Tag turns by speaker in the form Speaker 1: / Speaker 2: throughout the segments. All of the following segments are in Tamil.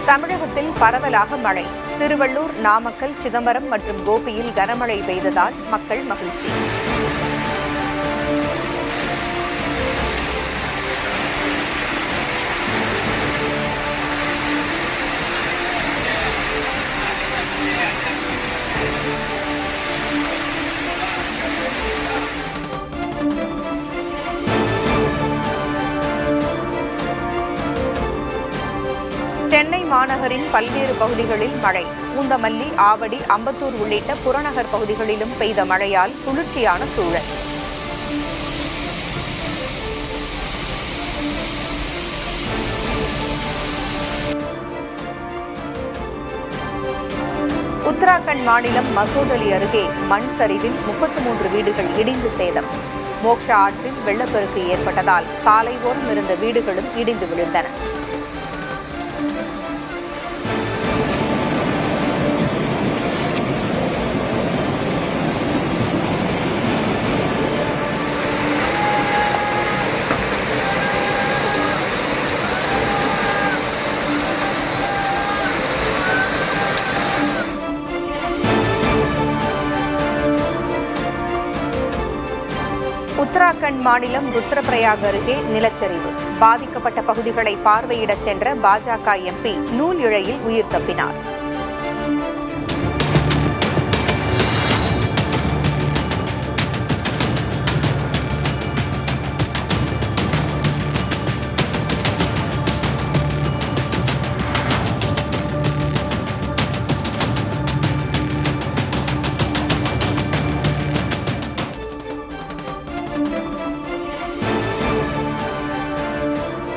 Speaker 1: தமிழகத்தில் பரவலாக மழை. திருவள்ளூர், நாமக்கல், சிதம்பரம் மற்றும் கோபியில் கனமழை பெய்ததால் மக்கள் மகிழ்ச்சி. சென்னை மாநகரின் பல்வேறு பகுதிகளில் மழை. பூந்தமல்லி, ஆவடி, அம்பத்தூர் உள்ளிட்ட புறநகர் பகுதிகளிலும் பெய்த மழையால் குளிர்ச்சியான சூழல். உத்தராகண்ட் மாநிலம் மசோதலி அருகே மண் சரிவில் 33 வீடுகள் இடிந்து சேதம். மோக்ஷா ஆற்றில் வெள்ளப்பெருக்கு ஏற்பட்டதால் சாலை ஓரம் இருந்த வீடுகளும் இடிந்து விழுந்தன. உத்தராகண்ட் மாநிலம் ருத்ரபிரயாக் அருகே நிலச்சரிவு. பாதிக்கப்பட்ட பகுதிகளை பார்வையிடச் சென்ற பாஜக எம்பி நூல் இழையில் உயிர் தப்பினார்.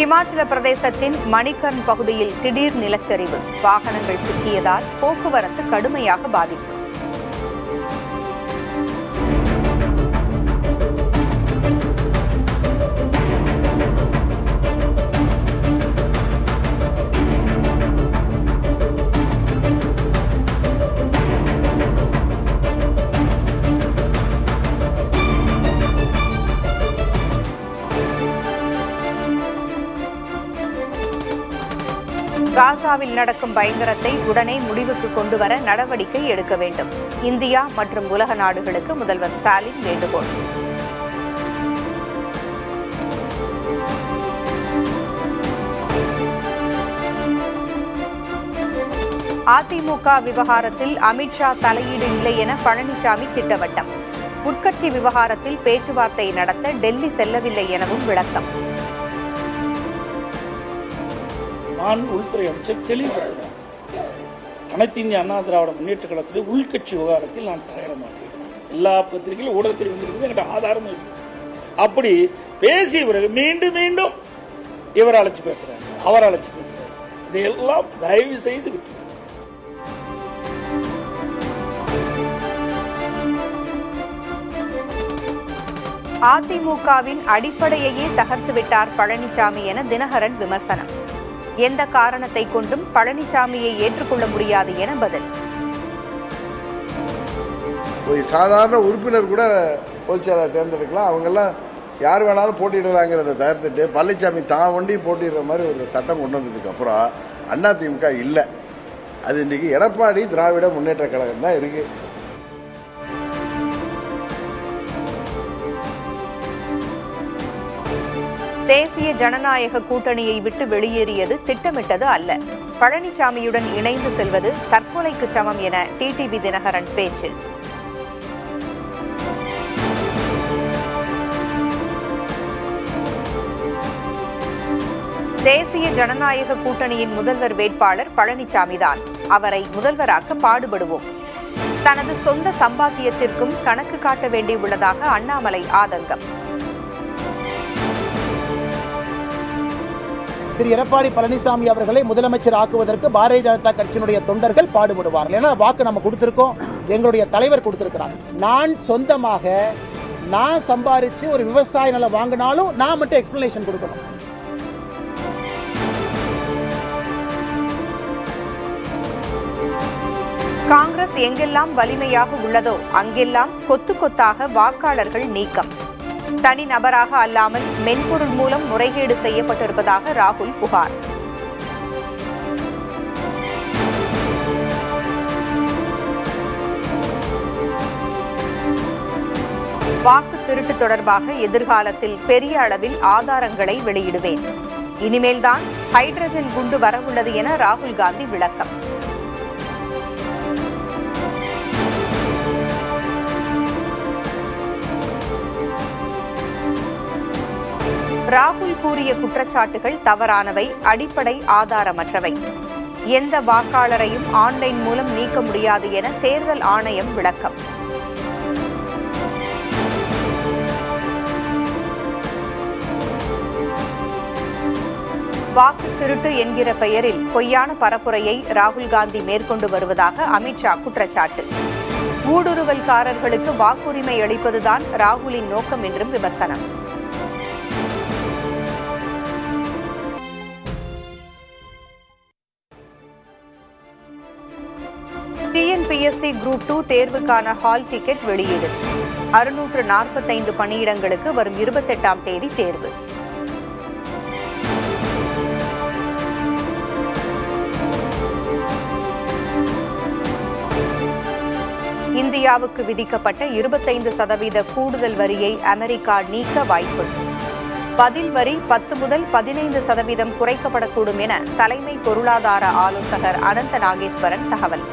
Speaker 1: இமாச்சல பிரதேசத்தின் மணிகர்ன் பகுதியில் திடீர் நிலச்சரிவு. வாகனங்கள் சிக்கியதால் போக்குவரத்து கடுமையாக பாதிப்பு. காசாவில் நடக்கும் பயங்கரத்தை உடனே முடிவுக்கு கொண்டுவர நடவடிக்கை எடுக்க வேண்டும். இந்தியா மற்றும் உலக நாடுகளுக்கு முதல்வர் ஸ்டாலின் வேண்டுகோள். அதிமுக விவகாரத்தில் அமித்ஷா தலையீடு இல்லை என பழனிசாமி திட்டவட்டம். உட்கட்சி விவகாரத்தில் பேச்சுவார்த்தை நடத்த டெல்லி செல்லவில்லை எனவும் விளக்கம்.
Speaker 2: நான் உள்துறை அமைச்சர் தெளிவுபடுகிறார். அனைத்து இந்திய அண்ணா திராவிட முன்னேற்ற கழகத்தில் உள்கட்சி விவகாரத்தில் நான் தலையிட மாட்டேன். எல்லா பத்திரிகைகளும் ஊடகத்தில் வந்திருக்கிறது, என்கிட்ட ஆதாரமும் இருக்கு. அப்படி பேசிய பிறகு மீண்டும் மீண்டும் இவர் அழைச்சி பேசுறாரு, அவர் அழைச்சி பேசுறாரு. இதையெல்லாம் தயவு செய்து விட்டு
Speaker 1: அதிமுகவின் அடிப்படையையே தகர்த்துவிட்டார் பழனிசாமி என தினகரன் விமர்சனம். எந்த காரணத்தை கொண்டும் பழனிசாமியை ஏற்றுக்கொள்ள முடியாது என பதில்.
Speaker 3: ஒரு சாதாரண உறுப்பினர் கூட பொதுச்செயலாளர் தேர்ந்தெடுக்கலாம், அவங்கெல்லாம் யார் வேணாலும் போட்டியிடலாங்கிறத தவிர்த்துட்டு பழனிசாமி தான் ஒண்டி போட்டிடுற மாதிரி ஒரு சட்டம் கொண்டு வந்ததுக்கு அப்புறம் அதிமுக இல்லை. அது இன்னைக்கு எடப்பாடி திராவிட முன்னேற்ற கழகம் தான் இருக்கு.
Speaker 1: தேசிய ஜனநாயக கூட்டணியை விட்டு வெளியேறியது திட்டமிட்டது அல்ல. பழனிசாமியுடன் இணைந்து செல்வது தற்கொலைக்கு சமம் என டிடிவி தினகரன் பேச்சு. தேசிய ஜனநாயக கூட்டணியின் முதல்வர் வேட்பாளர் பழனிசாமிதான். அவரை முதல்வராக்க பாடுபடுவோம். தனது சொந்த சம்பாத்தியத்திற்கும் கணக்கு காட்ட வேண்டியுள்ளதாக அண்ணாமலை ஆதங்கம்.
Speaker 4: திரு எடப்பாடி பழனிசாமி அவர்களை முதலமைச்சர் ஆக்குவதற்கு பாரதிய ஜனதா கட்சியினுடைய தொண்டர்கள் பாடுபடுவார்கள். ஏன்னா வாக்கு நம்ம கொடுத்திருக்கோம், எங்களுடைய தலைவர் கொடுத்திருக்கிறார். நான் சொந்தமாக நான் சம்பாரிச்சு ஒரு விவசாய நிலம் வாங்கினாலும் நான் மட்டும் எக்ஸ்பிளனேஷன் கொடுக்கணும்.
Speaker 1: காங்கிரஸ் எங்கெல்லாம் வலிமையாக உள்ளதோ அங்கெல்லாம் கொத்து கொத்தாக வாக்காளர்கள் நீக்கம். தனிநபராக அல்லாமல் மென்பொருள் மூலம் முறைகேடு செய்யப்பட்டிருப்பதாக ராகுல் புகார். வாக்கு திருட்டு தொடர்பாக எதிர்காலத்தில் பெரிய அளவில் ஆதாரங்களை வெளியிடுவேன். இனிமேல்தான் ஹைட்ரஜன் குண்டு வரவுள்ளது என ராகுல் காந்தி விளக்கம். ராகுல் கூறிய குற்றச்சாட்டுகள் தவறானவை, அடிப்படை ஆதாரமற்றவை. எந்த வாக்காளரையும் ஆன்லைன் மூலம் நீக்க முடியாது என தேர்தல் ஆணையம் விளக்கம். வாக்கு திருட்டு என்கிற பெயரில் பொய்யான பரப்புரையை ராகுல் காந்தி மேற்கொண்டு வருவதாக அமித்ஷா குற்றச்சாட்டு. ஊடுருவல்காரர்களுக்கு வாக்குரிமை அளிப்பதுதான் ராகுலின் நோக்கம் என்றும் விமர்சனம். TNPSC குரூப் 2 தேர்வுக்கான ஹால் டிக்கெட் வெளியீடு. 645 பணியிடங்களுக்கு வரும் 28ஆம் தேதி தேர்வு. இந்தியாவுக்கு விதிக்கப்பட்ட 25% கூடுதல் வரியை அமெரிக்கா நீக்க வாய்ப்பு. பதில் வரி 10 முதல் 15% குறைக்கப்படக்கூடும் என தலைமை பொருளாதார ஆலோசகர் அனந்த நாகேஸ்வரன் தகவல்.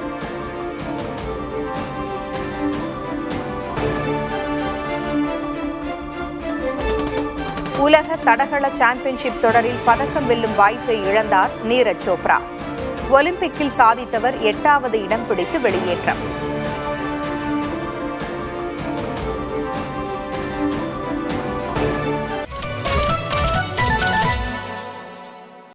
Speaker 1: உலக தடகள சாம்பியன்ஷிப் தொடரில் பதக்கம் வெல்லும் வாய்ப்பை இழந்தார் நீரஜ் சோப்ரா. ஒலிம்பிக்கில் சாதித்தவர் 8வது இடம் பிடித்து வெளியேற்றம்.